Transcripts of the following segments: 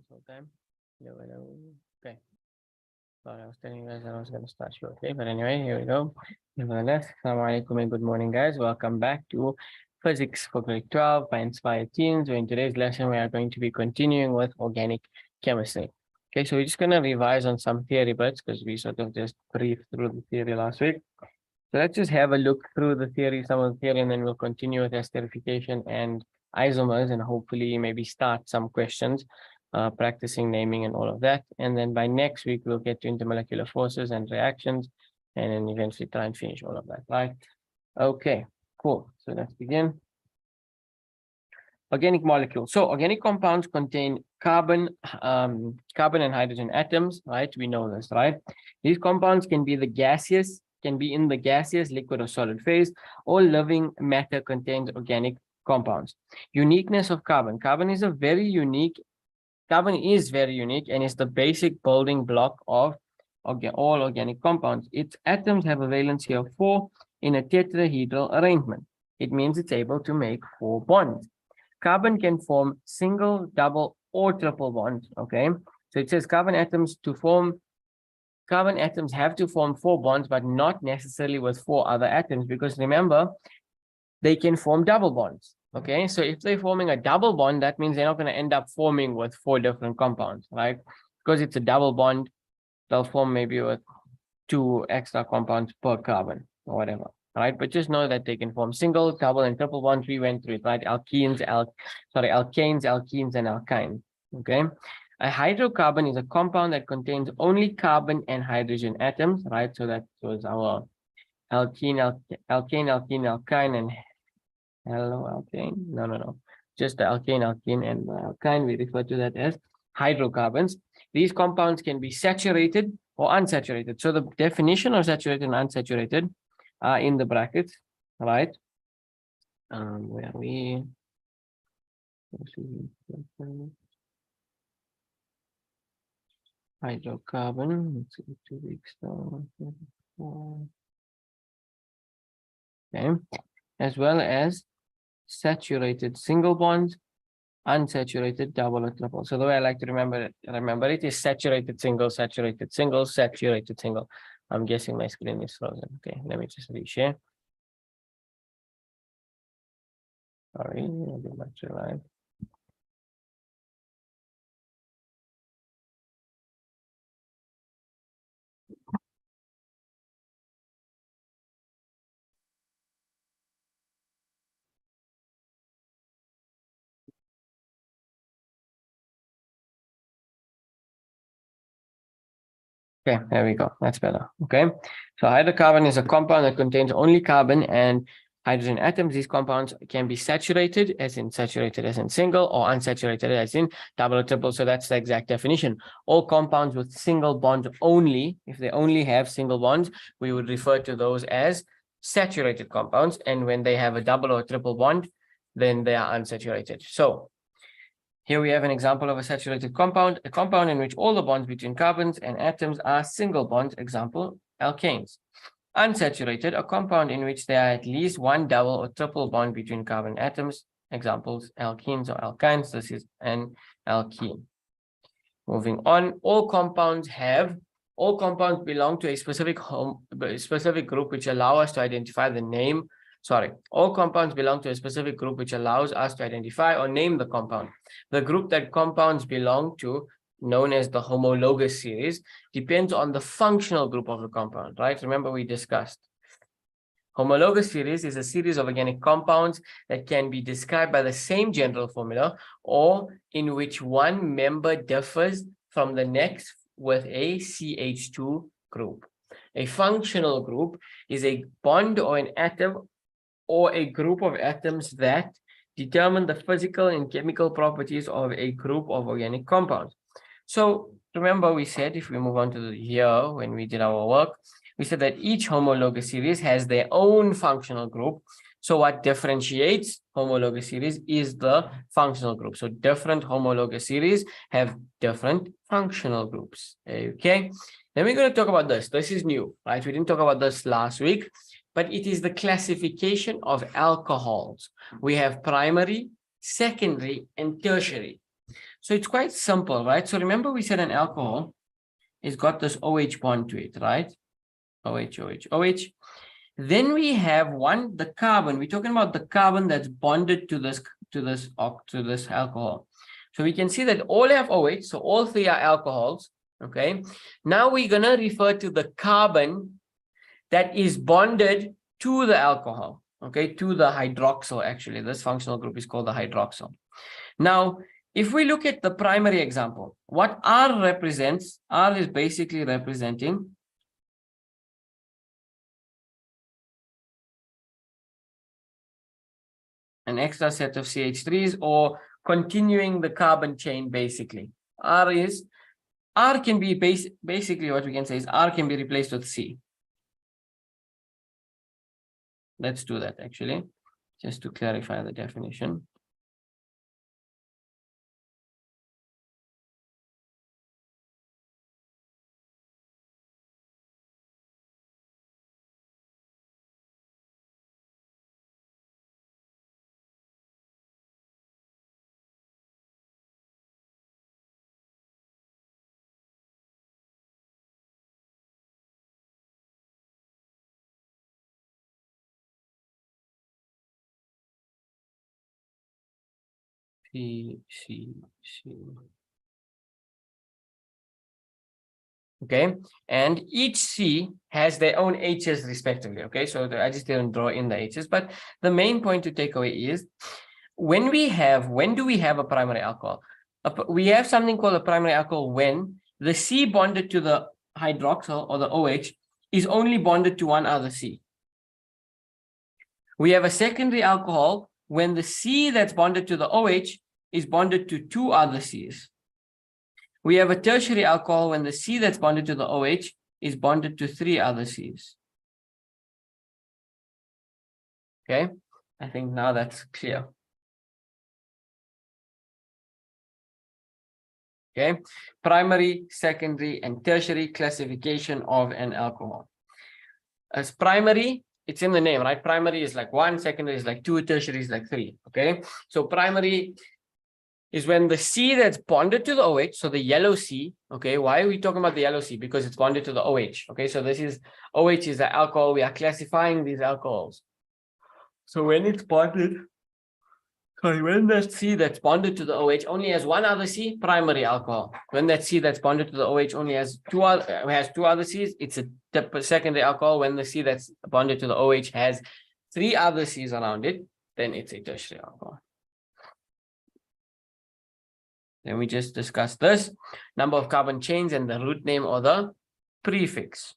whole time. Okay. Sorry, I was telling you guys that I was going to start shortly, but anyway, here we go. Nevertheless, assalamu alaikum and good morning, guys. Welcome back to Physics for Grade 12 by Inspired Teens. So in today's lesson, we are going to be continuing with organic chemistry. Okay, so we're just going to revise on some theory bits because we sort of just briefed through the theory last week. So let's just have a look through the theory, some of the theory, and then we'll continue with esterification and isomers, and hopefully maybe start some questions, practicing naming and all of that. And then by next week, we'll get to intermolecular forces and reactions, and then eventually try and finish all of that, right? Okay, cool. So let's begin. Organic molecules. So organic compounds contain carbon and hydrogen atoms, right? We know this, right? These compounds can be in the gaseous, liquid, or solid phase. All living matter contains organic compounds. Uniqueness of carbon. Carbon is very unique and is the basic building block of all organic compounds. Its atoms have a valency of 4 in a tetrahedral arrangement. It means it's able to make 4 bonds. Carbon can form single, double, or triple bonds, okay? So it says carbon atoms have to form 4 bonds, but not necessarily with 4 other atoms, because remember, they can form double bonds, okay? So if they're forming a double bond, that means they're not going to end up forming with 4 different compounds, right? Because it's a double bond, they'll form maybe with 2 extra compounds per carbon or whatever. Right, but just know that they can form single, double, and triple bonds. We went through it, right? Alkanes, alkenes, and alkynes. Okay. A hydrocarbon is a compound that contains only carbon and hydrogen atoms, right? So that was our alkene, alkyne, and alkane. No. Just the alkane, and alkyne. We refer to that as hydrocarbons. These compounds can be saturated or unsaturated. So the definition of saturated and unsaturated in the brackets, right? Where we hydrocarbon, let's see, 2 weeks okay, as well as saturated single bonds, unsaturated double or triple. So the way I like to remember it is saturated single, saturated single, saturated single. I'm guessing my screen is frozen. Okay, let me just reshare. Sorry, I'll do much live. Okay, there we go. That's better. Okay, so hydrocarbon is a compound that contains only carbon and hydrogen atoms. These compounds can be saturated as in single, or unsaturated as in double or triple. So that's the exact definition. All compounds with single bonds only, if they only have single bonds, we would refer to those as saturated compounds. And when they have a double or triple bond, then they are unsaturated. So here we have an example of a saturated compound, a compound in which all the bonds between carbons and atoms are single bonds, example, alkanes. Unsaturated, a compound in which there are at least 1 double or triple bond between carbon atoms, examples, alkenes or alkynes. This is an alkene. Moving on, all compounds belong to a specific group which allow us to identify the name. All compounds belong to a specific group which allows us to identify or name the compound. The group that compounds belong to, known as the homologous series, depends on the functional group of the compound, right? Remember we discussed. Homologous series is a series of organic compounds that can be described by the same general formula, or in which one member differs from the next with a CH2 group. A functional group is a bond or an atom or a group of atoms that determine the physical and chemical properties of a group of organic compounds. So remember we said, if we move on to here, when we did our work, we said that each homologous series has their own functional group. So what differentiates homologous series is the functional group. So different homologous series have different functional groups. Okay. Then we're going to talk about this. This is new, right? We didn't talk about this last week, but it is the classification of alcohols. We have primary, secondary, and tertiary. So it's quite simple, right? So remember we said an alcohol is got this OH bond to it, right? OH, OH, OH. Then we have the carbon. We're talking about the carbon that's bonded to this alcohol. So we can see that all have OH, so all three are alcohols. Okay. Now we're gonna refer to the carbon that is bonded to the alcohol. Okay, to the hydroxyl. Actually, this functional group is called the hydroxyl. Now, if we look at the primary example, what R represents, R is basically representing an extra set of CH3s or continuing the carbon chain, basically. R can be basically what we can say is R can be replaced with C. Let's do that actually, just to clarify the definition. C. Okay, and each C has their own H's respectively. Okay, so I just didn't draw in the H's, but the main point to take away is when do we have a primary alcohol? We have something called a primary alcohol when the C bonded to the hydroxyl or the OH is only bonded to one other C. We have a secondary alcohol when the C that's bonded to the OH is bonded to two other C's. We have a tertiary alcohol when the C that's bonded to the OH is bonded to three other C's. Okay, I think now that's clear. Okay, primary, secondary, and tertiary classification of an alcohol. As primary, it's in the name, right? Primary is like 1, secondary is like 2, tertiary is like 3. Okay, so primary is when the C that's bonded to the OH, so the yellow C, okay, why are we talking about the yellow C? Because it's bonded to the OH, okay, so this is, OH is the alcohol, we are classifying these alcohols. So when it's bonded, when that C that's bonded to the OH only has one other C, primary alcohol. When that C that's bonded to the OH only has two other C's, it's a secondary alcohol. When the C that's bonded to the OH has three other C's around it, then it's a tertiary alcohol. Then we just discussed this, number of carbon chains and the root name or the prefix.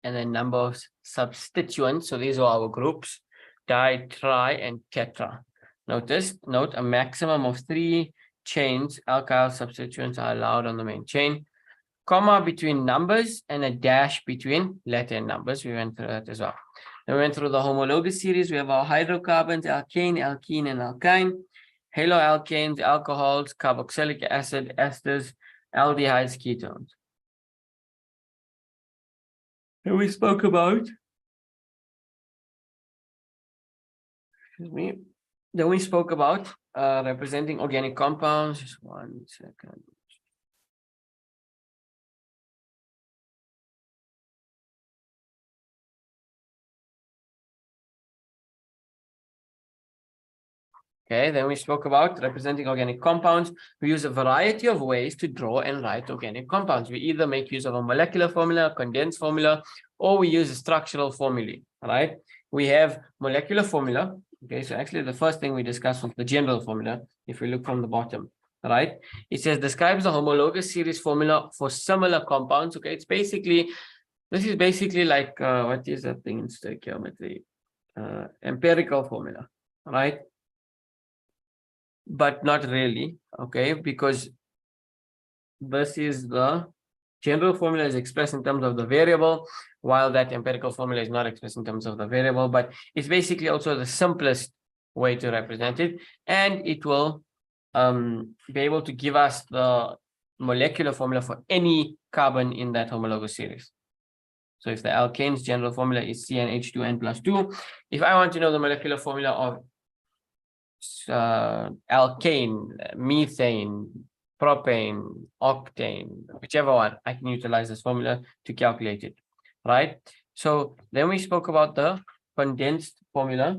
And then number of substituents. So these are our groups, di, tri, and tetra. Note a maximum of 3 chains, alkyl substituents are allowed on the main chain. Comma between numbers and a dash between letter and numbers. We went through that as well. Then we went through the homologous series. We have our hydrocarbons, alkane, alkene, and alkyne. Haloalkanes, alcohols, carboxylic acid, esters, aldehydes, ketones. And we spoke about, then we spoke about representing organic compounds. Just 1 second. Okay, then we spoke about representing organic compounds. We use a variety of ways to draw and write organic compounds. We either make use of a molecular formula, a condensed formula, or we use a structural formulae, right? We have molecular formula. Okay, so actually the first thing we discussed was the general formula. If we look from the bottom, right? It says describes the homologous series formula for similar compounds. Okay, it's basically, this is basically like, what is that thing in stoichiometry? Empirical formula, right? But not really, okay, because this is the general formula is expressed in terms of the variable, while that empirical formula is not expressed in terms of the variable, but it's basically also the simplest way to represent it, and it will be able to give us the molecular formula for any carbon in that homologous series. So if the alkane's general formula is CnH2n+2, if I want to know the molecular formula of alkane, methane, propane, octane, whichever one, I can utilize this formula to calculate it, right? So then we spoke about the condensed formula,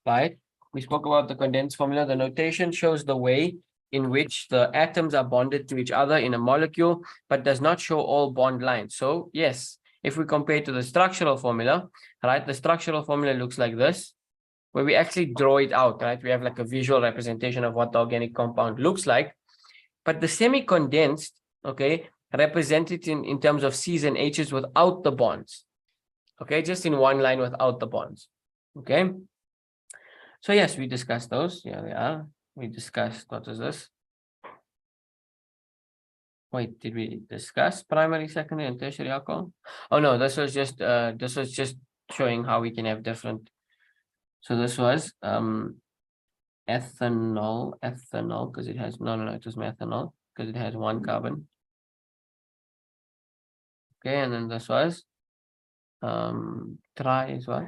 right? We spoke about the condensed formula. The notation shows the way in which the atoms are bonded to each other in a molecule, but does not show all bond lines. So yes, if we compare to the structural formula, right, the structural formula looks like this, where we actually draw it out, right? We have like a visual representation of what the organic compound looks like. But the semi-condensed, okay, represented in terms of C's and H's without the bonds. Okay, just in one line without the bonds. Okay. So yes, we discussed those. Yeah, they are. We discussed, what is this? Wait, did we discuss primary, secondary, and tertiary alcohol? Oh no, this was just showing how we can have different. So this was ethanol, because it has no, it was methanol because it has one carbon. Okay, and then this was tri is what?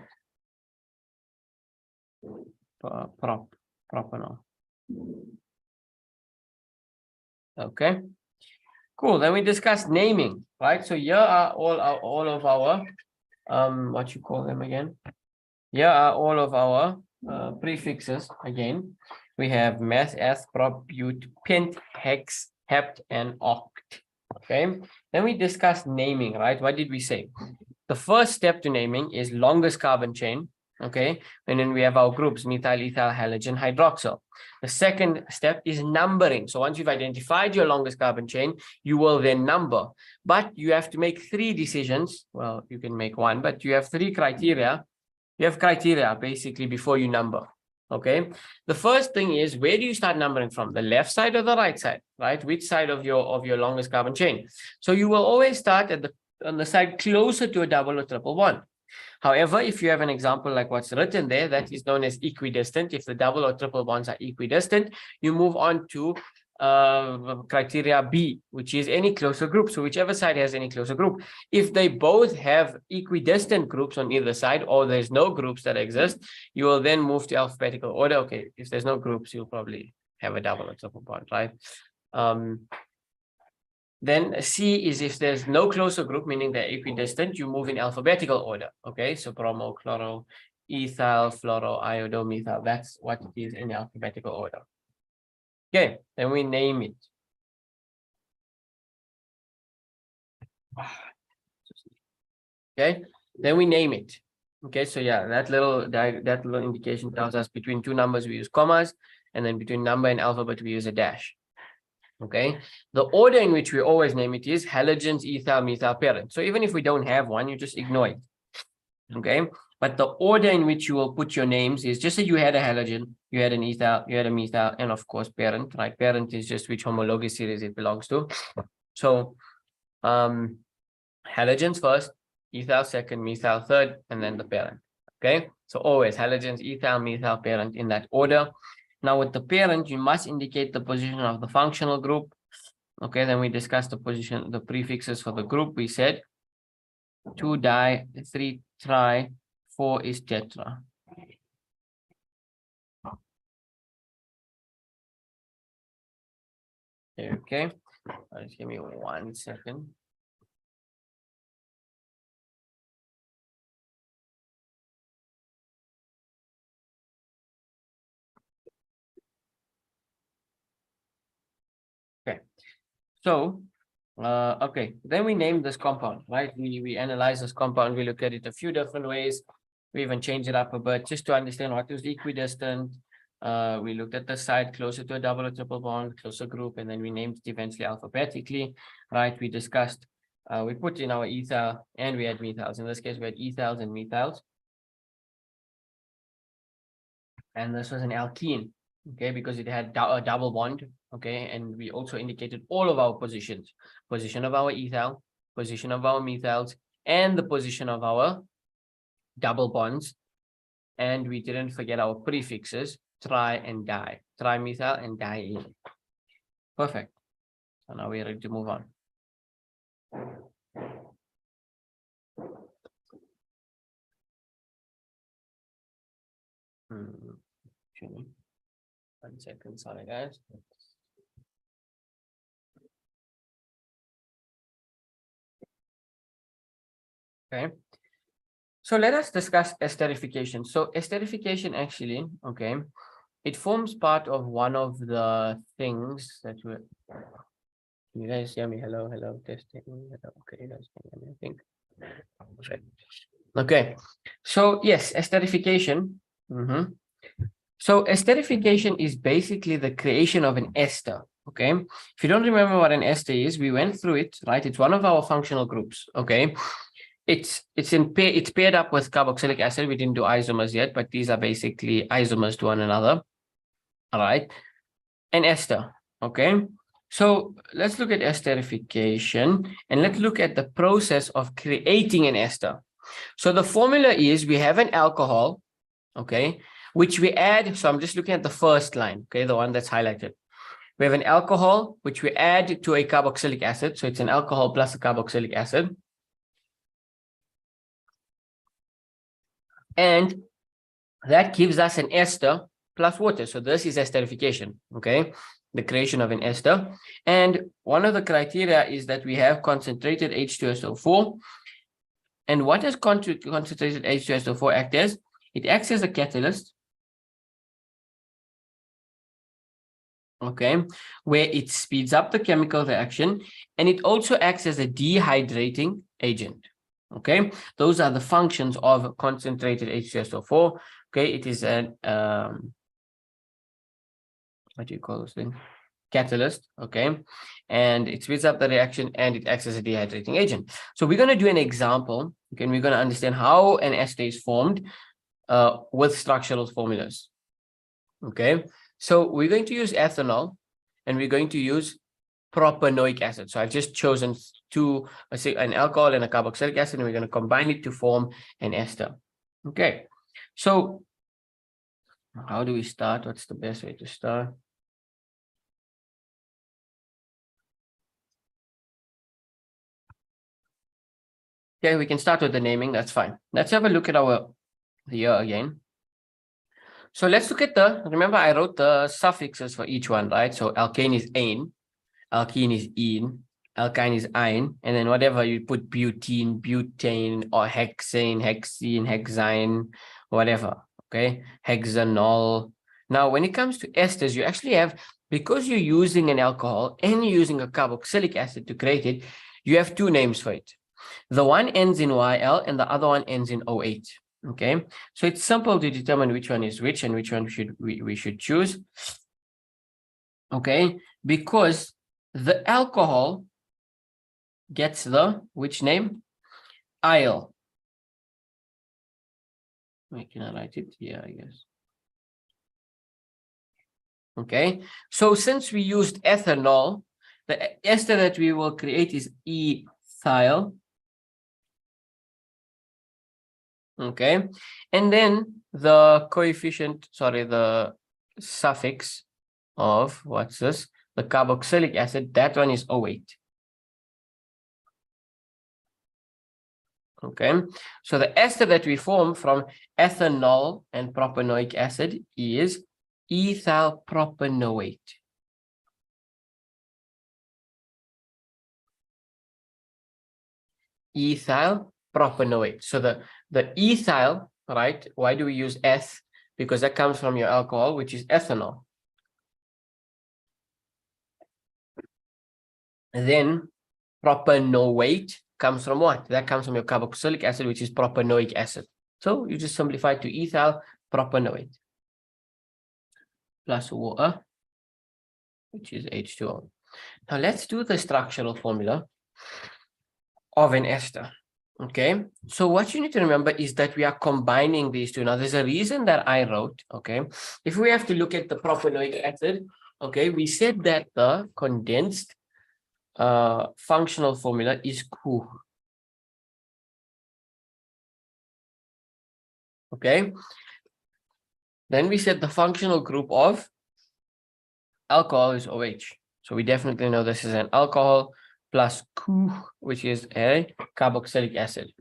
Propanol. Okay, cool. Then we discussed naming, right? So here are all of our what you call them again? Here are all of our prefixes again. We have meth, eth, prop, but, pent, hex, hept, and oct. Okay. Then we discussed naming, right? What did we say? The first step to naming is longest carbon chain. Okay. And then we have our groups, methyl, ethyl, halogen, hydroxyl. The second step is numbering. So once you've identified your longest carbon chain, you will then number. But you have to make 3 decisions. Well, you can make 1, but you have 3 criteria. You have criteria basically before you number. Okay. The first thing is, where do you start numbering from? The left side or the right side, right? Which side of your longest carbon chain? So you will always start at on the side closer to a double or triple bond. However, if you have an example like what's written there, that is known as equidistant. If the double or triple bonds are equidistant, you move on to criteria B, which is any closer group. So whichever side has any closer group. If they both have equidistant groups on either side, or there's no groups that exist, you will then move to alphabetical order. Okay, if there's no groups, you'll probably have a double or triple bond, right? Then C is if there's no closer group, meaning they're equidistant, you move in alphabetical order. Okay, so bromo, chloro, ethyl, fluoro, iodo, methyl. That's what it is in alphabetical order. Okay, then we name it. Okay, then we name it. Okay, so yeah, that little indication tells us between 2 numbers we use commas, and then between number and alphabet we use a dash. Okay, the order in which we always name it is halogens, ethyl, methyl, parent. So even if we don't have one, you just ignore it. Okay, but the order in which you will put your names is just that you had a halogen, you had an ethyl, you had a methyl, and of course parent, right? Parent is just which homologous series it belongs to. So halogens first, ethyl second, methyl third, and then the parent. Okay, so always halogens, ethyl, methyl, parent in that order. Now with the parent, you must indicate the position of the functional group. Okay, then we discussed the position, the prefixes for the group. We said 2 di, 3 tri, 4 is tetra. Okay, just give me 1 second. Okay, so okay, then we name this compound, right? We analyze this compound, we look at it a few different ways. We even change it up a bit just to understand what is equidistant. We looked at the side closer to a double or triple bond, closer group, and then we named it eventually alphabetically, right? We discussed, we put in our ethyl and we had methyls. In this case, we had ethyls and methyls. And this was an alkene, okay, because it had a double bond, okay, and we also indicated all of our positions, position of our ethyl, position of our methyls, and the position of our double bonds. And we didn't forget our prefixes, tri and di, trimethyl and diene. Perfect. So now we're ready to move on. 1 second, sorry guys. Okay. So let us discuss esterification. So esterification actually, okay, it forms part of one of the things that we. Can you guys hear me? Hello, hello, testing. Hello. Okay, you guys can hear me, I think. Right. Okay. So yes, esterification. So esterification is basically the creation of an ester. Okay. If you don't remember what an ester is, we went through it, right? It's one of our functional groups. Okay. It's paired up with carboxylic acid. We didn't do isomers yet, but these are basically isomers to one another. All right. An ester. Okay. So let's look at esterification and let's look at the process of creating an ester. So the formula is we have an alcohol, okay, which we add. So I'm just looking at the first line, okay, the one that's highlighted. We have an alcohol, which we add to a carboxylic acid. So it's an alcohol plus a carboxylic acid. And that gives us an ester plus water. So this is esterification, okay, the creation of an ester. And one of the criteria is that we have concentrated H2SO4. And what does concentrated H2SO4 act as? It acts as a catalyst, okay, where it speeds up the chemical reaction, and it also acts as a dehydrating agent. Okay, those are the functions of concentrated H2SO4. Okay, it is an what do you call this thing? Catalyst, okay, and it speeds up the reaction and it acts as a dehydrating agent. So we're going to do an example, okay, and we're going to understand how an ester is formed with structural formulas. Okay, so we're going to use ethanol and we're going to use propanoic acid. So I've just chosen an alcohol and a carboxylic acid, and we're going to combine it to form an ester. Okay, so how do we start? What's the best way to start? Okay, we can start with the naming. That's fine. Let's have a look at our here again. So let's look at remember I wrote the suffixes for each one, right? So alkane is ane, alkene is ene, alkyne is ine, and then whatever you put butene, butane, or hexane, hexene, hexine, whatever, okay? Hexanol. Now, when it comes to esters, you actually have, because you're using an alcohol and you're using a carboxylic acid to create it, you have two names for it. The one ends in YL and the other one ends in OH. Okay, so it's simple to determine which one is which and which one we should choose. Okay, because the alcohol gets the which name? Ile. Wait, can I write it? Yeah, I guess. Okay, so since we used ethanol, the ester that we will create is ethyl. Okay, and then the coefficient, sorry, the suffix of what's this? The carboxylic acid, that one is OH. Okay, so the ester that we form from ethanol and propanoic acid is ethyl propanoate. Ethyl propanoate. So the ethyl, right? Why do we use eth? Because that comes from your alcohol, which is ethanol. And then propanoate comes from what? That comes from your carboxylic acid, which is propanoic acid. So you just simplify to ethyl propanoate plus water, which is H2O. Now let's do the structural formula of an ester. Okay, so what you need to remember is that we are combining these two. Now there's a reason that I wrote, okay, if we have to look at the propanoic acid, okay, we said that the condensed functional formula is Ku. Okay, then we said the functional group of alcohol is OH. So we definitely know this is an alcohol plus Ku, which is a carboxylic acid.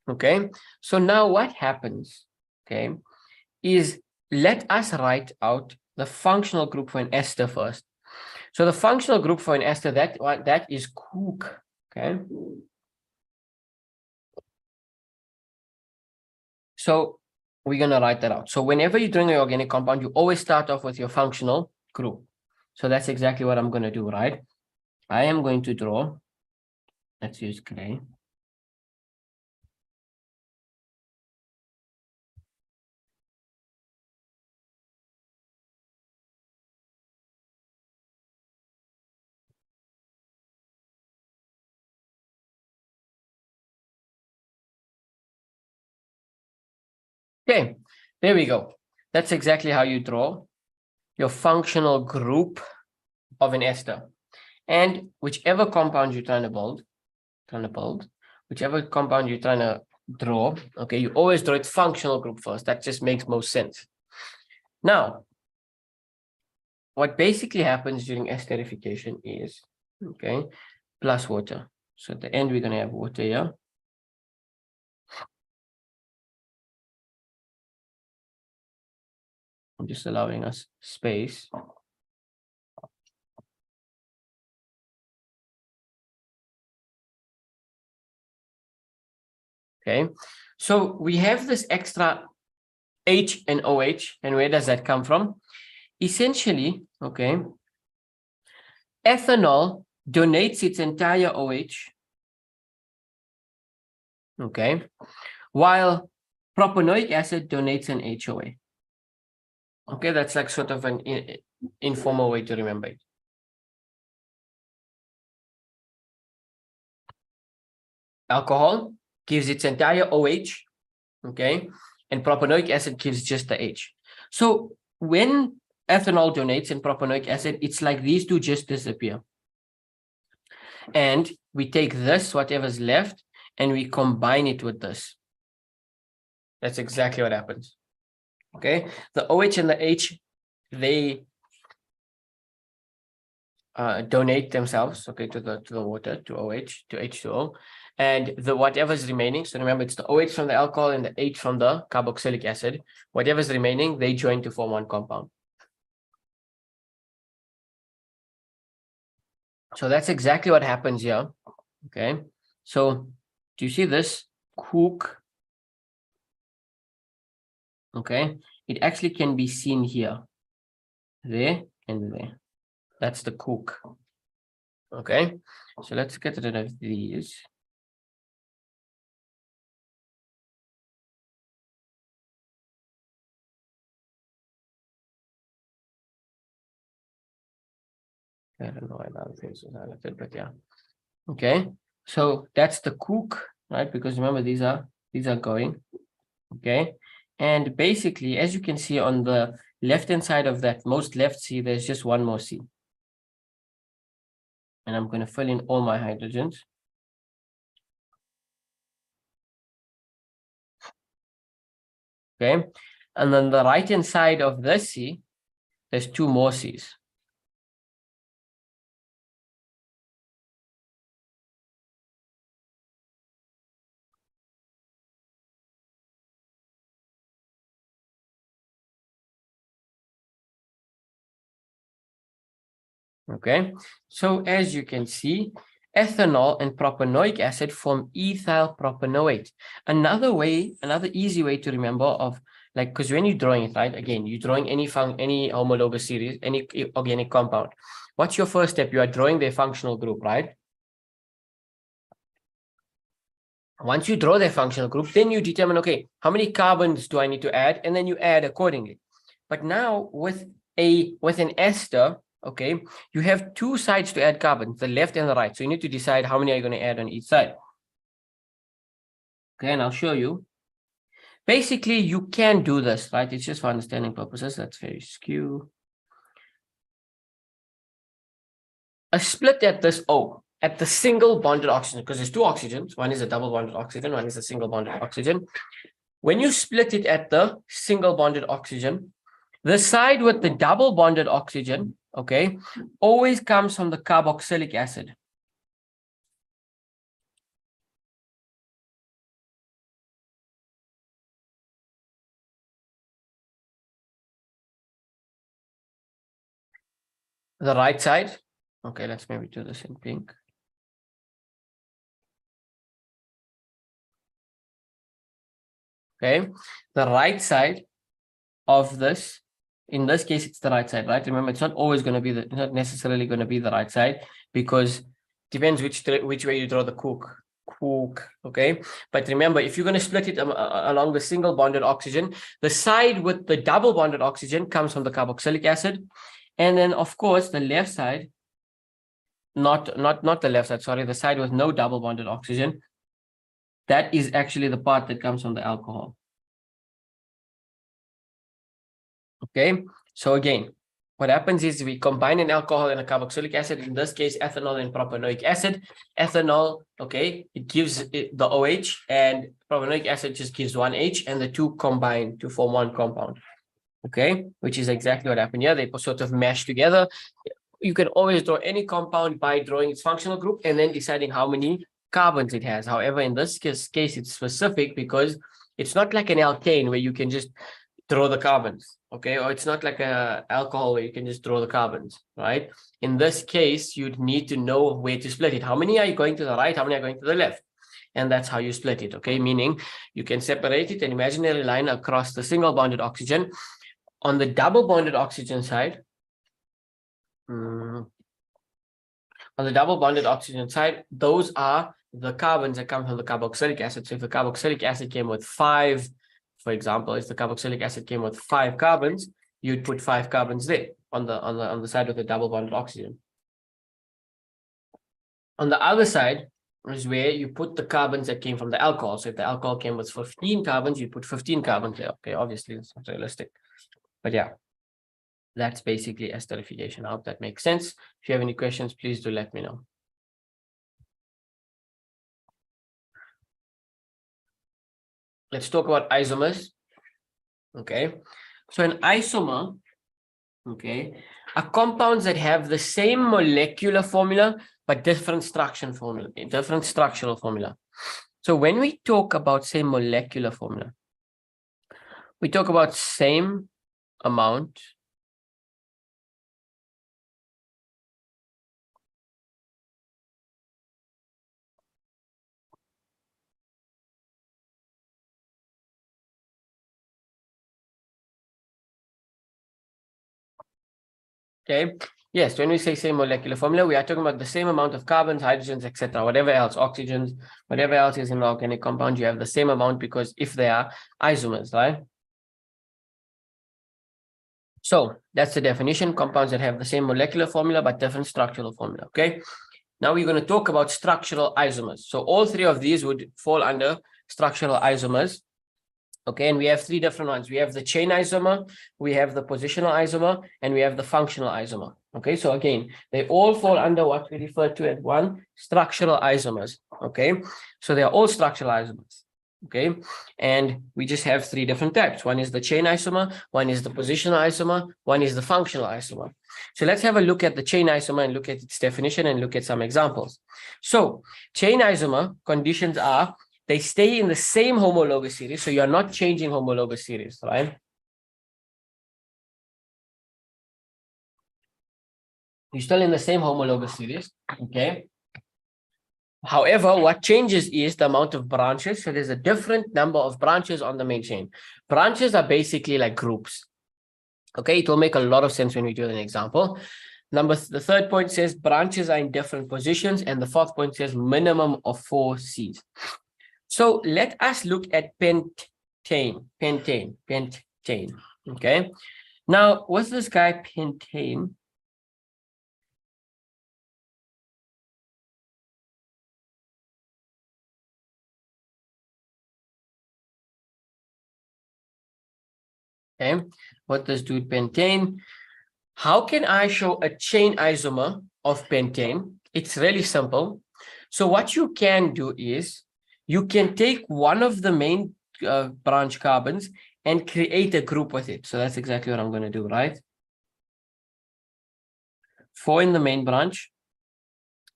Okay, so now what happens, okay, is let us write out the functional group for an ester first. So the functional group for an ester, that is Cook. Okay. So we're going to write that out. So whenever you're doing an organic compound, you always start off with your functional group. So that's exactly what I'm going to do, right? I am going to draw. Let's use clay. Okay, there we go. That's exactly how you draw your functional group of an ester. And whichever compound you're trying to build, whichever compound you're trying to draw, okay, you always draw its functional group first. That just makes most sense. Now, what basically happens during esterification is, okay, plus water. So at the end, we're going to have water here. I'm just allowing us space. Okay, so we have this extra H and OH, and where does that come from? Essentially, okay, ethanol donates its entire OH, okay, while propanoic acid donates an HOA. Okay, that's like sort of an informal way to remember it. Alcohol gives its entire OH, okay, and propanoic acid gives just the H. So when ethanol donates in propanoic acid, it's like these two just disappear. And we take this, whatever's left, and we combine it with this. That's exactly what happens. Okay, the OH and the H, they donate themselves, okay, to the water, to OH, to H2O, and the whatever's remaining. So remember, it's the OH from the alcohol and the H from the carboxylic acid. Whatever's remaining, they join to form one compound. So that's exactly what happens here. Okay, so do you see this Cook? Okay, it actually can be seen here, there, and there. That's the Cook. Okay, so let's get rid of these. I don't know why the other things was highlighted, but yeah. Okay, so that's the Cook, right? Because remember, these are going. Okay, and basically, as you can see on the left-hand side of that most left C, there's just one more C. And I'm going to fill in all my hydrogens. Okay, and then the right-hand side of this C, there's two more C's. Okay, so as you can see, ethanol and propanoic acid form ethyl propanoate. Another easy way to remember of, like, because when you're drawing it, right, again, you're drawing any homologous series, any organic compound. What's your first step? You are drawing their functional group, right? Once you draw their functional group, then you determine, okay, how many carbons do I need to add? And then you add accordingly. But now with an ester, okay, you have two sides to add carbon, the left and the right. So you need to decide how many are you going to add on each side. Okay, and I'll show you. Basically, you can do this, right? It's just for understanding purposes. That's very skew. A split at this O, at the single bonded oxygen, because there's two oxygens. One is a double bonded oxygen, one is a single bonded oxygen. When you split it at the single bonded oxygen, the side with the double bonded oxygen, okay, always comes from the carboxylic acid. the right side. Okay, let's maybe do this in pink. Okay, the right side of this, in this case, it's the right side, right? Remember, it's not always going to be it's not necessarily going to be the right side, because depends which way you draw the cork. Okay, but remember, if you're going to split it along the single bonded oxygen, the side with the double bonded oxygen comes from the carboxylic acid, and then of course the left side, not the left side, sorry, the side with no double bonded oxygen, that is actually the part that comes from the alcohol. Okay, so again, what happens is we combine an alcohol and a carboxylic acid, in this case, ethanol and propanoic acid. Ethanol, okay, it gives the OH, and propanoic acid just gives one H, and the two combine to form one compound. Okay, which is exactly what happened here. They sort of mash together. You can always draw any compound by drawing its functional group and then deciding how many carbons it has. However, in this case, it's specific because it's not like an alkane where you can just draw the carbons, okay? Or it's not like a alcohol where you can just draw the carbons, right? In this case, you'd need to know where to split it. How many are you going to the right? How many are going to the left? And that's how you split it, okay? Meaning you can separate it, an imaginary line across the single bonded oxygen. On the double bonded oxygen side, on the double bonded oxygen side, those are the carbons that come from the carboxylic acid. So if the carboxylic acid came with 5, for example, if the carboxylic acid came with 5 carbons, you'd put 5 carbons there on the side of the double bonded oxygen. On the other side is where you put the carbons that came from the alcohol. So if the alcohol came with 15 carbons, you put 15 carbons there. Okay, obviously it's not realistic, but yeah, that's basically esterification. I hope that makes sense. If you have any questions, please do let me know. Let's talk about isomers. Okay, so an isomer, okay, are compounds that have the same molecular formula but different structural formula. So when we talk about same molecular formula, we talk about same amount okay. Yes, when we say same molecular formula, we are talking about the same amount of carbons, hydrogens, etc., whatever else, oxygens, whatever else is in the organic compound, you have the same amount because if they are isomers, right? So that's the definition, compounds that have the same molecular formula but different structural formula, okay? Now we're going to talk about structural isomers. So all three of these would fall under structural isomers. Okay, and we have 3 different ones. We have the chain isomer, we have the positional isomer, and we have the functional isomer. Okay, so again, they all fall under what we refer to as one, structural isomers. Okay, so they are all structural isomers. Okay, and we just have 3 different types. One is the chain isomer, one is the positional isomer, one is the functional isomer. So let's have a look at the chain isomer and look at its definition and look at some examples. So chain isomer conditions are they stay in the same homologous series, so you're not changing homologous series, right? You're still in the same homologous series, okay? However, what changes is the amount of branches. So there's a different number of branches on the main chain. Branches are basically like groups. Okay, it will make a lot of sense when we do an example. The 3rd point says branches are in different positions, and the 4th point says minimum of 4 Cs. So let us look at pentane. Okay. Now, what's this guy pentane? Okay. What does dude pentane? How can I show a chain isomer of pentane? It's really simple. So what you can do is you can take one of the main branch carbons and create a group with it. So that's exactly what I'm going to do, right? 4 in the main branch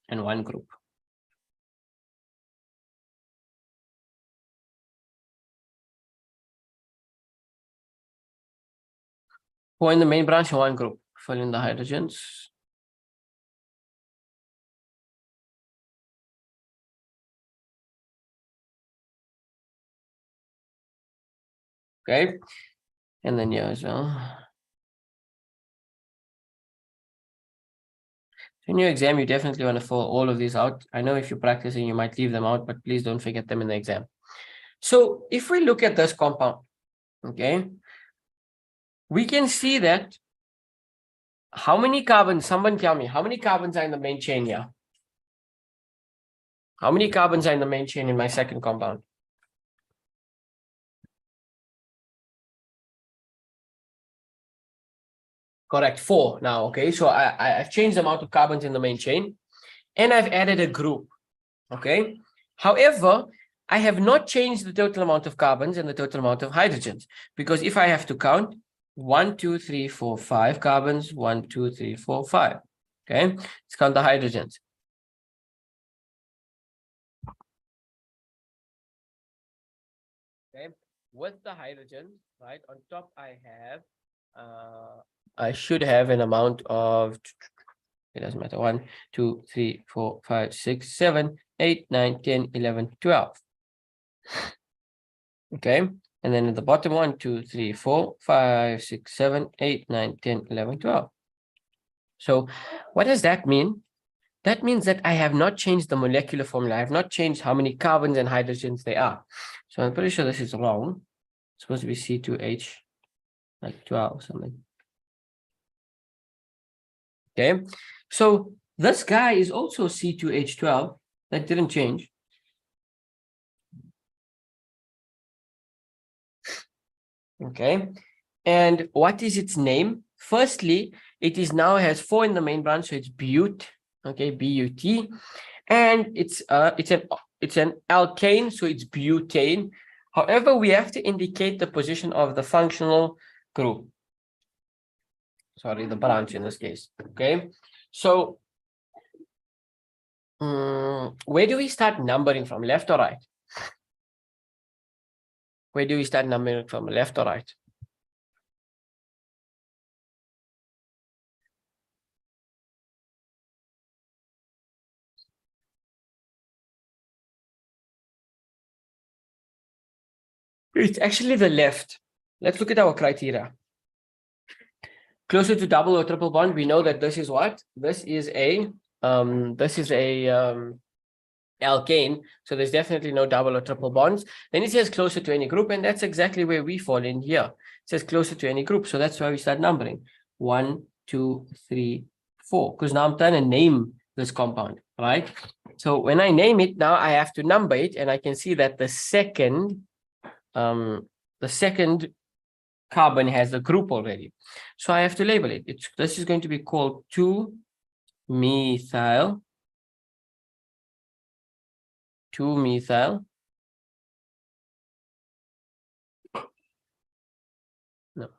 and 1 group. 4 in the main branch and 1 group. Fill in the hydrogens. Okay, and then here as well. In your exam, you definitely want to fill all of these out. I know if you're practicing, you might leave them out, but please don't forget them in the exam. So if we look at this compound, okay, we can see that how many carbons, someone tell me, how many carbons are in the main chain here? How many carbons are in the main chain in my second compound? Correct, 4 now, okay? So I've changed the amount of carbons in the main chain and I've added a group, okay? However, I have not changed the total amount of carbons and the total amount of hydrogens because if I have to count 1, 2, 3, 4, 5 carbons, 1, 2, 3, 4, 5, okay? Let's count the hydrogens. Okay, with the hydrogen, right, on top I should have an amount of, it doesn't matter, 1, 2, 3, 4, 5, 6, 7, 8, 9, 10, 11, 12. Okay, and then at the bottom 1, 2, 3, 4, 5, 6, 7, 8, 9, 10, 11, 12. So what does that mean? That means that I have not changed the molecular formula. I have not changed how many carbons and hydrogens they are. So I'm pretty sure this is wrong. It's supposed to be C2H, like 12 or something. Okay, so this guy is also C2H12. That didn't change. Okay, and what is its name? Firstly, it is now has 4 in the main branch, so it's but. Okay, BUT, and it's an alkane, so it's butane. However, we have to indicate the position of the functional group. Sorry, the branch in this case. Okay, so where do we start numbering from, left or right? Where do we start numbering from, left or right? It's actually the left. Let's look at our criteria. Closer to double or triple bond, we know that this is what? This is a alkane, so there's definitely no double or triple bonds. Then it says closer to any group, and that's exactly where we fall in here. It says closer to any group, so that's why we start numbering 1, 2, 3, 4, because now I'm trying to name this compound, right? So when I name it, now I have to number it, and I can see that the second carbon has a group already, so I have to label it. This is going to be called 2-methyl. 2-methyl. No.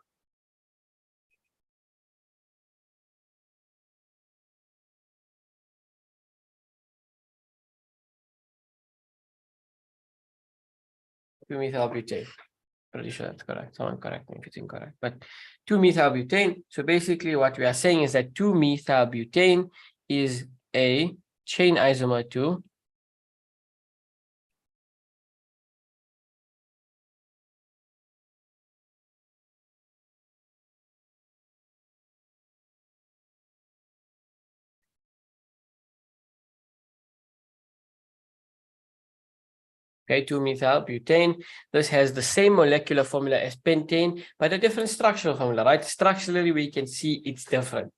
2-methyl butane. Pretty sure that's correct. Someone correct me if it's incorrect. But 2-methyl butane. So basically what we are saying is that 2-methyl butane is a chain isomer to okay, 2-methyl butane. This has the same molecular formula as pentane, but a different structural formula, right? Structurally, we can see it's different.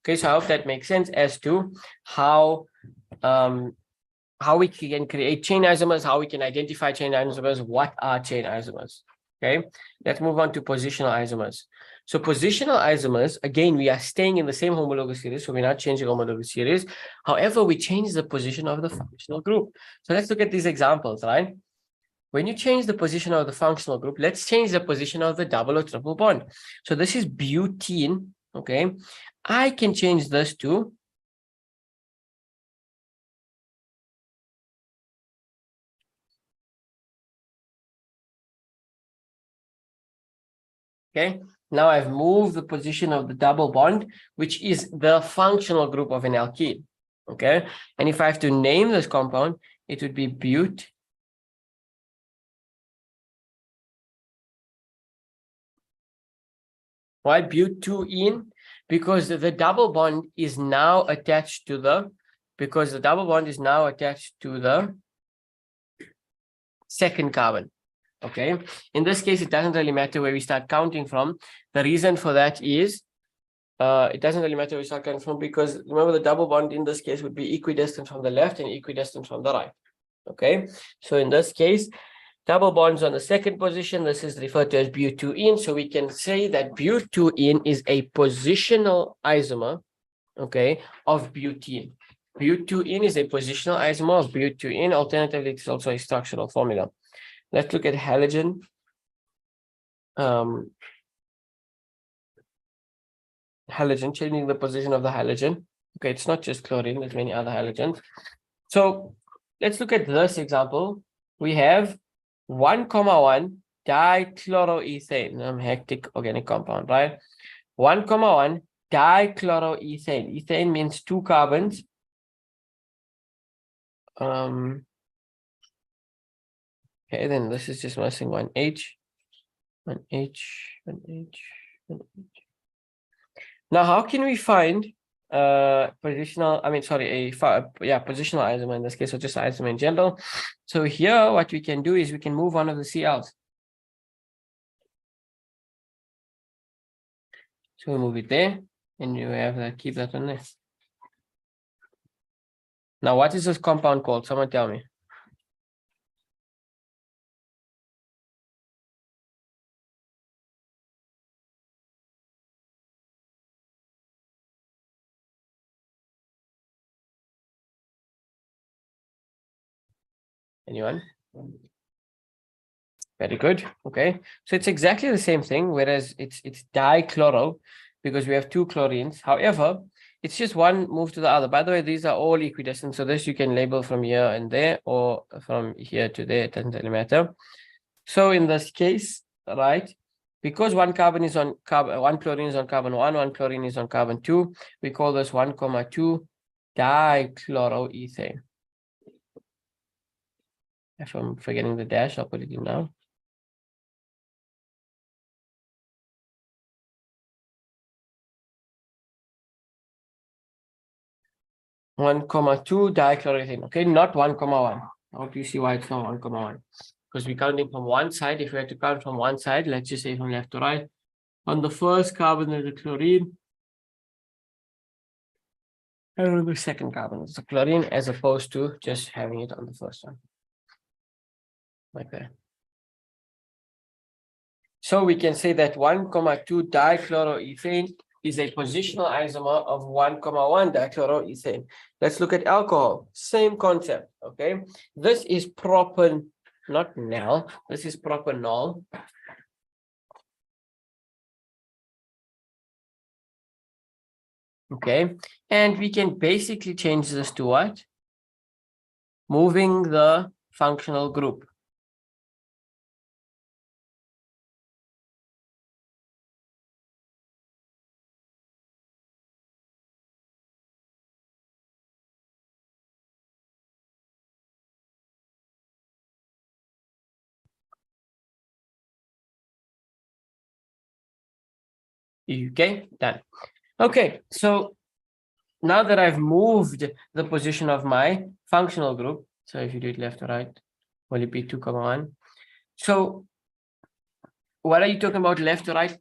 Okay, so I hope that makes sense as to how we can create chain isomers, how we can identify chain isomers, what are chain isomers. Okay, let's move on to positional isomers. So positional isomers, again, we are staying in the same homologous series, so we're not changing homologous series. However, we change the position of the functional group. So let's look at these examples, right? When you change the position of the functional group, let's change the position of the double or triple bond. So this is butene, okay? I can change this to okay, now I've moved the position of the double bond, which is the functional group of an alkene. Okay, and if I have to name this compound, it would be but Why butene? Because the double bond is now attached to the second carbon. Okay. In this case, it doesn't really matter where we start counting from. The reason for that is it doesn't really matter where we start counting from, because remember the double bond in this case would be equidistant from the left and equidistant from the right. Okay. So in this case, double bonds on the second position, this is referred to as butene. So we can say that butene is a positional isomer, okay, of butene. Butene is a positional isomer of butene. Alternatively, it's also a structural formula. Let's look at halogen. Halogen, changing the position of the halogen. Okay, it's not just chlorine, there's many other halogens. So let's look at this example. We have 1,1 dichloroethane, hectic organic compound, right? 1,1 dichloroethane. Ethane means 2 carbons. Okay, then this is just missing one H. Now, how can we find positional isomer in this case, or just isomer in general? So here, what we can do is we can move one of the CLs. So we move it there, and you have that, keep that on there. Now, what is this compound called? Someone tell me. Anyone? Very good. Okay, so it's exactly the same thing, whereas it's dichloro because we have 2 chlorines. However, it's just one move to the other. By the way, these are all equidistant, so this you can label from here and there, or from here to there. It doesn't really matter. So in this case, right, because one carbon is on carbon, one chlorine is on carbon 1, one chlorine is on carbon 2, we call this 1,2 dichloroethane. If I'm forgetting the dash, I'll put it in now. One comma 2 dichloroethane. Okay, not 1,1. I hope you see why it's not 1,1. Because we're counting from one side. If we had to count from one side, let's just say from left to right. On the first carbon, there's a chlorine. And on the second carbon, it's a chlorine, as opposed to just having it on the first one. Like that. So we can say that 1,2 dichloroethane is a positional isomer of 1,1 dichloroethane. Let's look at alcohol. Same concept. Okay. This is propan, not nal. This is propanol. Okay. And we can basically change this to what? Moving the functional group. Okay, done. Okay, so now that I've moved the position of my functional group, so if you do it left to right, will it be 2,1? So what are you talking about left to right?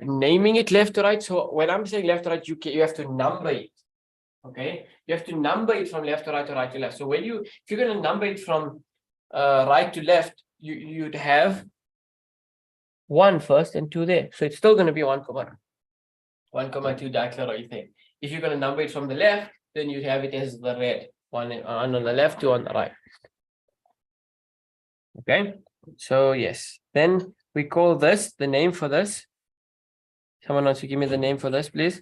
Naming it left to right. So when I'm saying left to right, you have to number it. Okay, you have to number it from left to right or right to left. So when if you're going to number it from right to left, you'd have 1 first and 2 there. So it's still going to be 1,2 dichloroethane. If you're going to number it from the left, then you have it as the red, one on the left, 2 on the right. Okay, so yes, then we call this, the name for this. Someone wants to give me the name for this, please.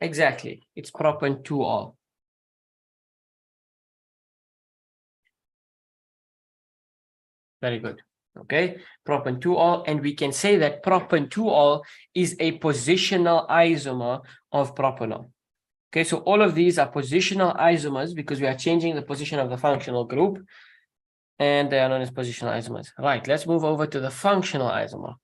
Exactly, it's propan-2-ol. Very good. Okay, propan-2-ol, and we can say that propan-2-ol is a positional isomer of propanol. Okay, so all of these are positional isomers because we are changing the position of the functional group, and they are known as positional isomers. Right, let's move over to the functional isomer.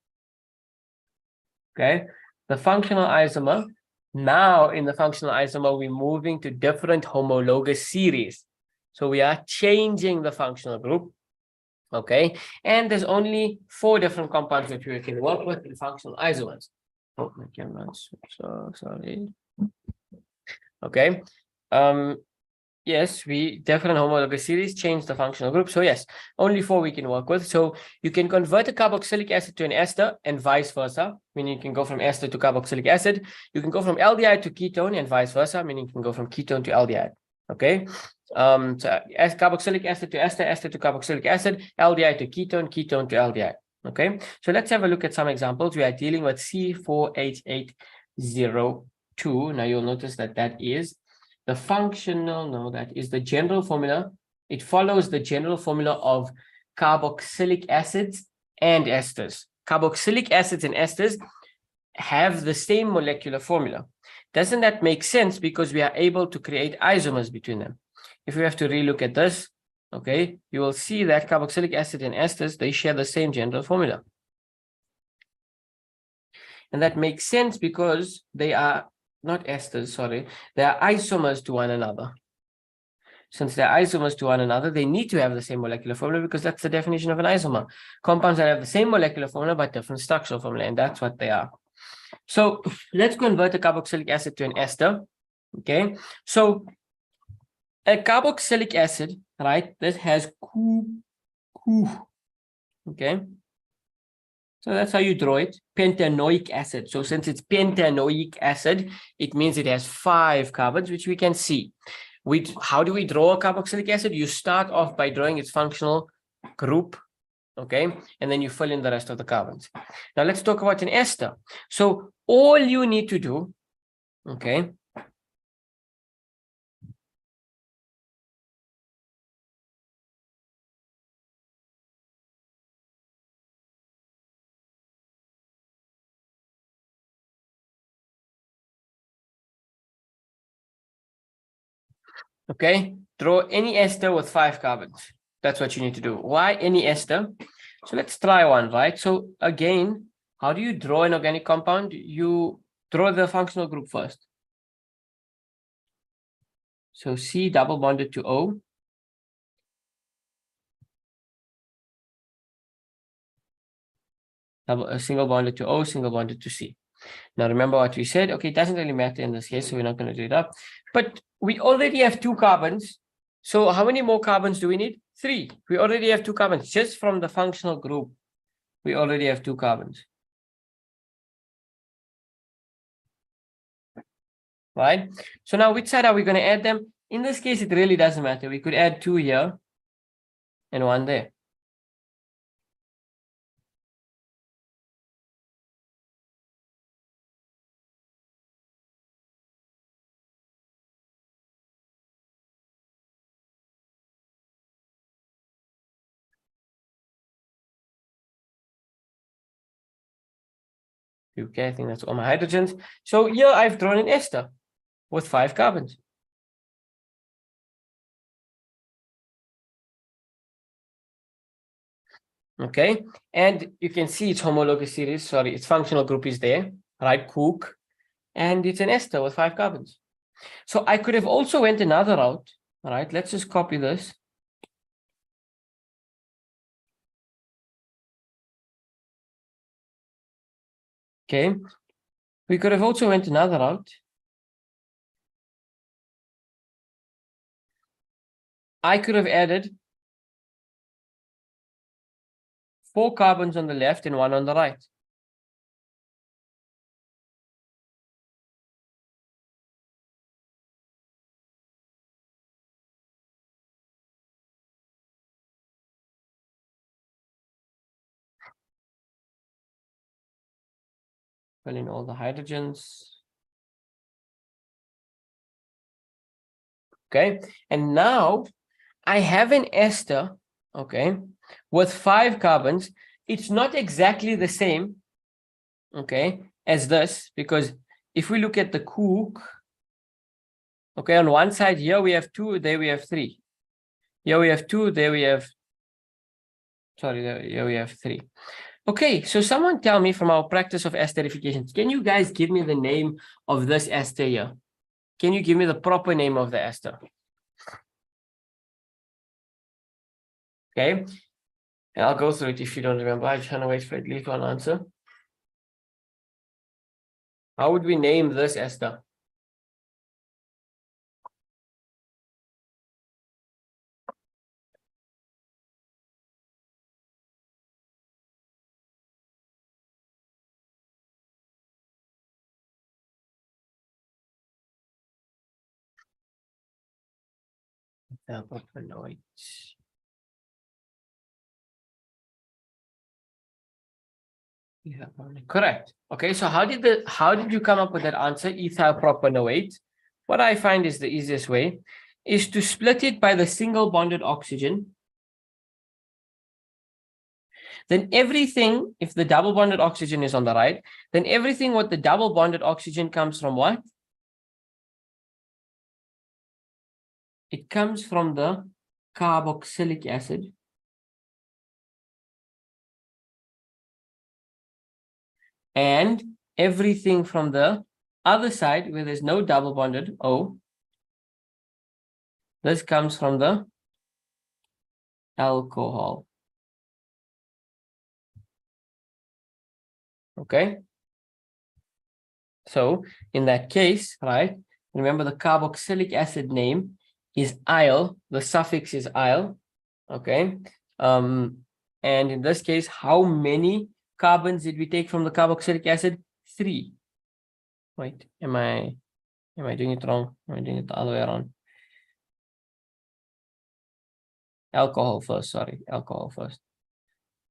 Okay, the functional isomer. Now in the functional isomer, we're moving to different homologous series. So we are changing the functional group. Okay, and there's only 4 different compounds that we can work with in functional isomers. Oh, my camera, so sorry. Okay, yes, we different homologous series change the functional group. So yes, only 4 we can work with. So you can convert a carboxylic acid to an ester and vice versa, meaning you can go from ester to carboxylic acid. You can go from aldehyde to ketone and vice versa, meaning you can go from ketone to aldehyde. Okay, so as carboxylic acid to ester, ester to carboxylic acid, aldehyde to ketone, ketone to aldehyde. Okay, so let's have a look at some examples. We are dealing with C4H802. Now you'll notice that that is the functional, no, that is the general formula. It follows the general formula of carboxylic acids and esters. Carboxylic acids and esters have the same molecular formula. Doesn't that make sense? Because we are able to create isomers between them. If we have to relook at this, okay, you will see that carboxylic acid and esters, they share the same general formula. And that makes sense because they are not esters, sorry, they are isomers to one another. Since they're isomers to one another, they need to have the same molecular formula because that's the definition of an isomer. Compounds that have the same molecular formula but different structural formula, and that's what they are. So let's convert a carboxylic acid to an ester. Okay, so a carboxylic acid, right, that has okay, so that's how you draw it, pentanoic acid. So since it's pentanoic acid, it means it has 5 carbons, which we can see. How do we draw a carboxylic acid? You start off by drawing its functional group, okay, and then you fill in the rest of the carbons. Now let's talk about an ester. So all you need to do, okay, okay, draw any ester with 5 carbons. That's what you need to do. Why any ester? So let's try one, right? So again, how do you draw an organic compound? You draw the functional group first. So C double bonded to O. A single bonded to O, single bonded to C. Now remember what we said. Okay, it doesn't really matter in this case, so we're not going to do it up. But we already have 2 carbons. So how many more carbons do we need? 3. We already have 2 carbons. Just from the functional group, we already have 2 carbons. Right? So now which side are we going to add them? In this case, it really doesn't matter. We could add 2 here and 1 there. Okay, I think that's all my hydrogens. So here I've drawn an ester with 5 carbons. Okay, and you can see its homologous series, sorry, its functional group is there, right? Cook, and it's an ester with 5 carbons. So I could have also went another route. All right, let's just copy this. Okay, we could have also went another route. I could have added 4 carbons on the left and 1 on the right. Fill in all the hydrogens. Okay, and now I have an ester, okay, with 5 carbons. It's not exactly the same, okay, as this, because if we look at the Cook, Okay, on one side here we have 2, there we have 3. Here we have 2, there we have, here we have 3. Okay, so someone tell me from our practice of esterification, can you guys give me the name of this ester here? Can you give me the proper name of the ester? Okay, and I'll go through it if you don't remember. I'm trying to wait for at least one answer. How would we name this ester? Correct. Okay, so how did you come up with that answer? Ethyl propanoate. What I find is the easiest way is to split it by the single bonded oxygen. Then everything, if the double bonded oxygen is on the right, then everything with the double bonded oxygen comes from what? It comes from the carboxylic acid. And everything from the other side, where there's no double bonded O, this comes from the alcohol. Okay. So in that case, right, remember the carboxylic acid name is "-ile", the suffix is "-ile", okay? And in this case, how many carbons did we take from the carboxylic acid? 3. Wait, am I doing it wrong? Am I doing it the other way around? Alcohol first, sorry, alcohol first.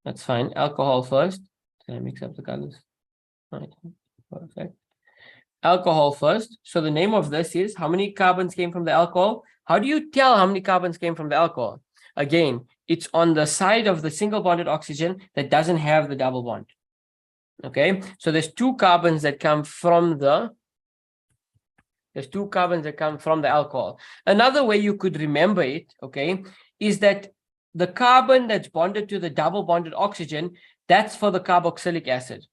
That's fine, alcohol first. Did I mix up the colors? Right, perfect. Alcohol first. So the name of this is how many carbons came from the alcohol? How do you tell how many carbons came from the alcohol? Again, it's on the side of the single bonded oxygen that doesn't have the double bond. Okay, so there's 2 carbons that come from the alcohol. Another way you could remember it, okay, is that the carbon that's bonded to the double bonded oxygen, that's for the carboxylic acid.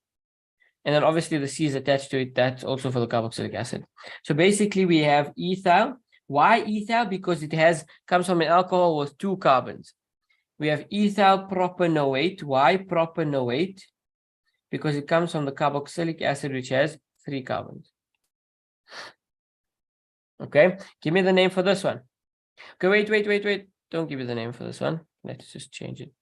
And then obviously the C is attached to it. That's also for the carboxylic acid. So basically we have ethyl. Why ethyl? Because it comes from an alcohol with 2 carbons. We have ethyl propanoate. Why propanoate? Because it comes from the carboxylic acid, which has 3 carbons. Okay, give me the name for this one. Okay, wait. Don't give me the name for this one. Let's just change it.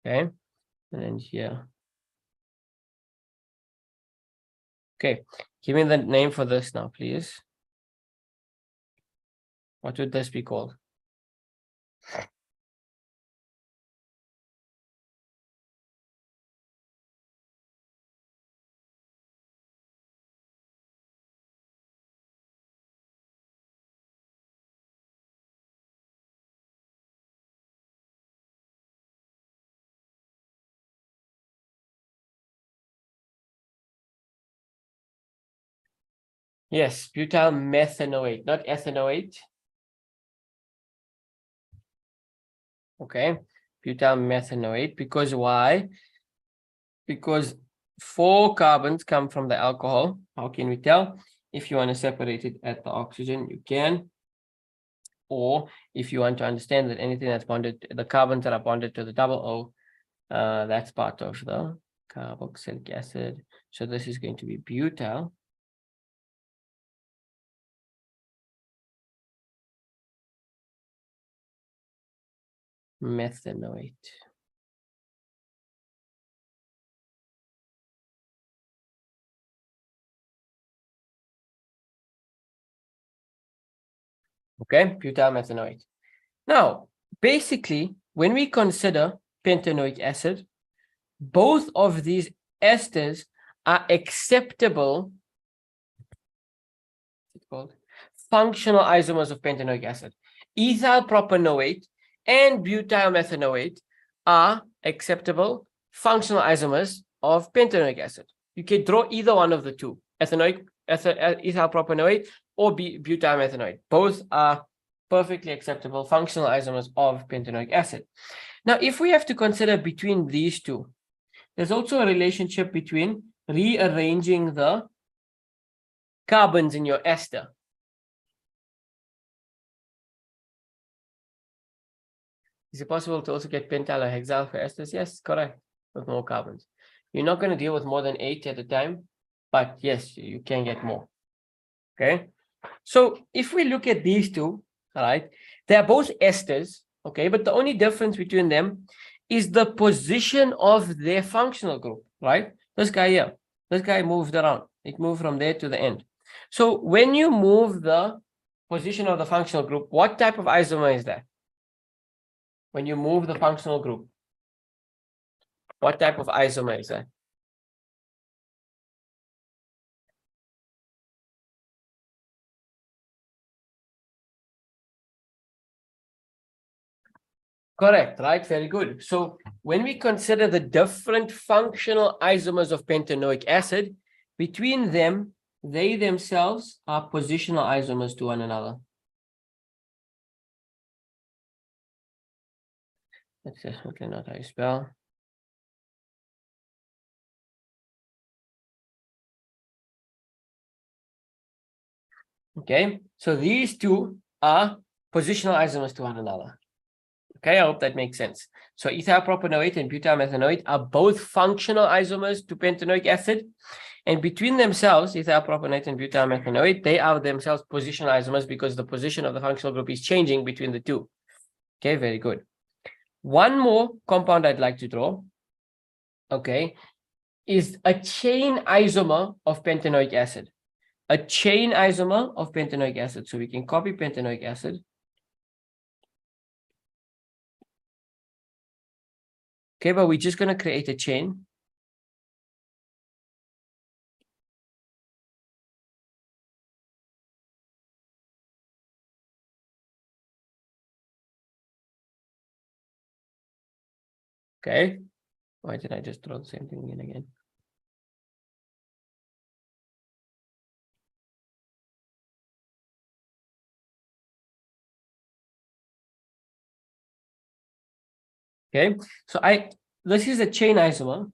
Okay, and then here. Okay, give me the name for this now, please. What would this be called? Yes, butyl methanoate, not ethanoate. Okay, butyl methanoate. Because why? Because 4 carbons come from the alcohol. How can we tell? If you want to separate it at the oxygen, you can. Or if you want to understand that anything that's bonded, the carbons that are bonded to the double O, that's part of the carboxylic acid. So this is going to be butyl methanoate. Okay, butyl methanoate. Now, basically, when we consider pentanoic acid, both of these esters are acceptable, what's it called? Functional isomers of pentanoic acid. Ethyl propanoate and butyl methanoate are acceptable functional isomers of pentanoic acid. You can draw either one of the two, ethyl propanoate or butyl methanoate. Both are perfectly acceptable functional isomers of pentanoic acid. Now, if we have to consider between these two, there's also a relationship between rearranging the carbons in your ester. Is it possible to also get pentyl or hexyl for esters? Yes, correct, with more carbons. You're not going to deal with more than 8 at a time, but yes, you can get more. Okay, so if we look at these two, all right, they are both esters, okay, but the only difference between them is the position of their functional group, right? This guy here, this guy moved around. It moved from there to the end. So when you move the position of the functional group, what type of isomer is that? When you move the functional group, what type of isomer is that? Correct, right? Very good. So when we consider the different functional isomers of pentanoic acid, between them, they themselves are positional isomers to one another. That's definitely not how you spell. Okay, so these two are positional isomers to one another. Okay, I hope that makes sense. So ethyl propanoate and butyl methanoate are both functional isomers to pentanoic acid. And between themselves, ethyl propanoate and butyl methanoate, they are themselves positional isomers because the position of the functional group is changing between the two. Okay, very good. One more compound I'd like to draw, okay, is a chain isomer of pentanoic acid. A chain isomer of pentanoic acid. So we can copy pentanoic acid. Okay, but we're just going to create a chain. Okay. Why did I just draw the same thing in again? Okay, so this is a chain isomer.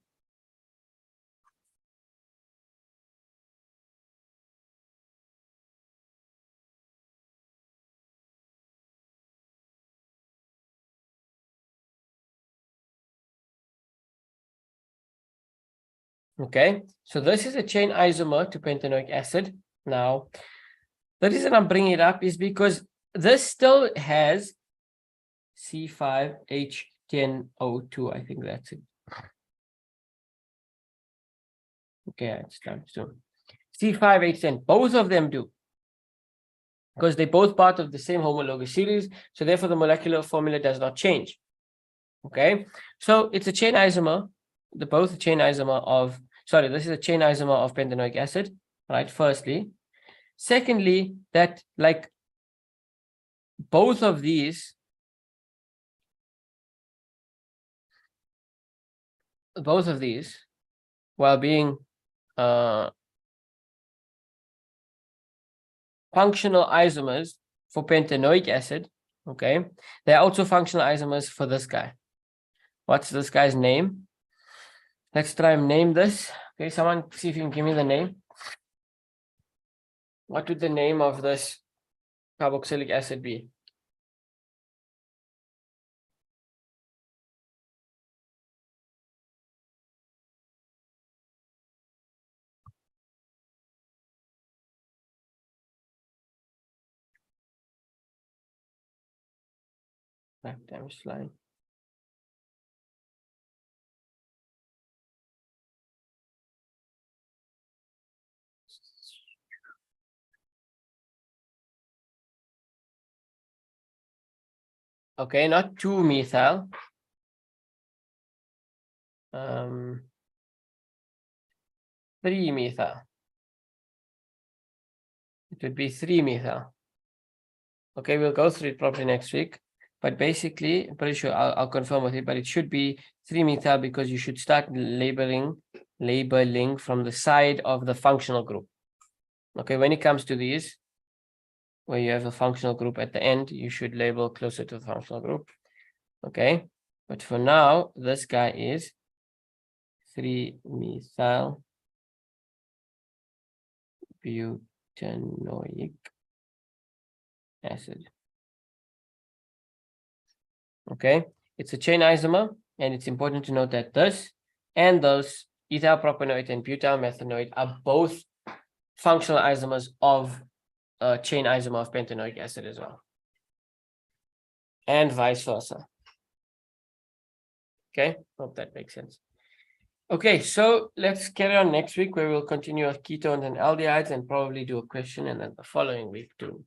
Okay, so this is a chain isomer to pentanoic acid. Now, the reason I'm bringing it up is because this still has C5H10O2. I think that's it. Okay, it's time soon. C5H10, both of them do. Because they're both part of the same homologous series. So therefore, the molecular formula does not change. Okay, so it's a chain isomer. Both a chain isomer of, sorry, this is a chain isomer of pentanoic acid, right? Firstly. Secondly, that like both of these, while being functional isomers for pentanoic acid, okay, they're also functional isomers for this guy. What's this guy's name? Let's try and name this. Okay, someone see if you can give me the name. What would the name of this carboxylic acid be? Time is flying. Okay, not 2-methyl. 3-methyl. It would be 3-methyl. Okay, we'll go through it properly next week. But basically, I'm pretty sure I'll confirm with it, but it should be 3-methyl because you should start labeling from the side of the functional group. Okay, when it comes to these, where you have a functional group at the end, you should label closer to the functional group. Okay, but for now, this guy is 3-methyl butanoic acid. Okay, it's a chain isomer, and it's important to note that this and those ethyl propanoate and butyl methanoate are both functional isomers of a chain isomer of pentanoic acid as well, and vice versa. Okay, hope that makes sense. Okay, so let's carry on next week where we'll continue with ketones and aldehydes and probably do a question, and then the following week to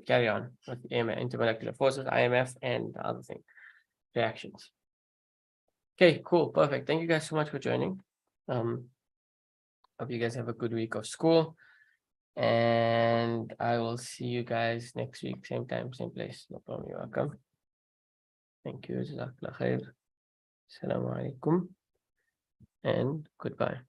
carry on with intermolecular forces, IMF, and the other thing, reactions. Okay, cool, perfect. Thank you guys so much for joining. Hope you guys have a good week of school, and I will see you guys next week, same time, same place. No problem. You're welcome. Thank you. Jazakallah khair. Assalamu alaikum and goodbye.